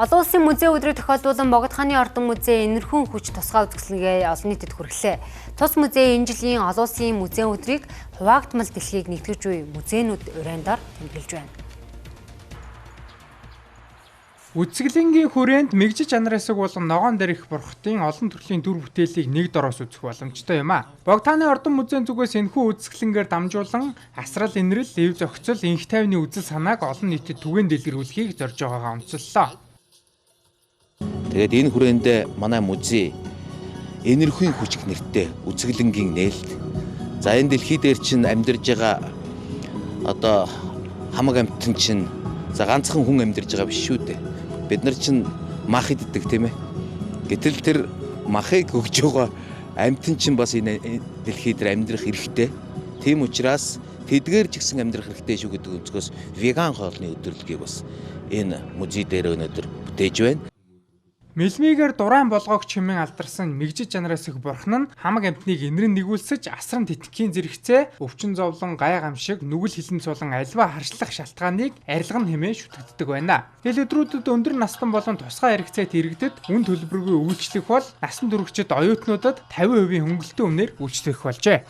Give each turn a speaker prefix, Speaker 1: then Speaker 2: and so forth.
Speaker 1: Олон улсын музей өдрийг тохиолдуулан Богд хааны ордон музей энэрхүүн хүч тусгай үзэсгэлэнгээ олон нийтэд хүргэлээ. Тус музей энэ жилийн олон улсын музей өдрийг хуваагдмал дэлхийг нэгтгэж буй музейнүүд урайндаар тэмдэглэж байна.
Speaker 2: Үзэсгэлэнгийн хүрээнд мэгжиж чанараасыг болон ногоон дээр их бурхтын олон төрлийн дүр бүтээлийг нэг дороос үзэх боломжтой юм а. Богд хааны ордон музейн зүгээс энэхүү үзэсгэлэнгээр дамжуулан асрал инрэл, эв зохицол, инх тайвны үзэл санааг олон нийтэд түгээн дэлгэрүүлэхийг зорж байгаагаа онцоллоо.
Speaker 3: Тэгээд энэ хүрээндээ манай музей энэрхүүн хүч нэртэй үзэсгэлэнгийн нээлт. За энэ дэлхий дээр чинь амьдарж байгаа одоо хамаг амьтан чинь за ганцхан хүн амьдарж байгаа биш шүү дээ. Бид нар чинь мах иддэг тийм ээ. Гэтэл тэр махыг өгж байгаа амьтан чинь бас энэ дэлхий дээр амьдрах хэрэгтэй. Тийм учраас тэдгээр ч гэсэн амьдрах хэрэгтэй шүү гэдэг өнцгөөс веган хоолны өдөрлөгийг бас энэ музей дээр өнөөдөр бүтээж байна.
Speaker 2: Мэлмигээр дурайн болгоог чимэн алдарсан мэгжиж чанараас их бурхан нь хамаг амьтныг инрэн нэгүүлсэж асран тэтгэхийн зэрэгцээ өвчин зовлон гай гамшиг нүгэл хилэнц болон альва харшлах шалтгааныг арилган хэмээн шүтгддэг байна. Тэл өдрүүдэд өндөр настан болон тусгай хэрэгцээт иргэдэд үн төлбөргүй үйлчлэх бол насан туршид оюутнуудад 50% хөнгөлөлтөө өмнөр үйлчлэх болжээ.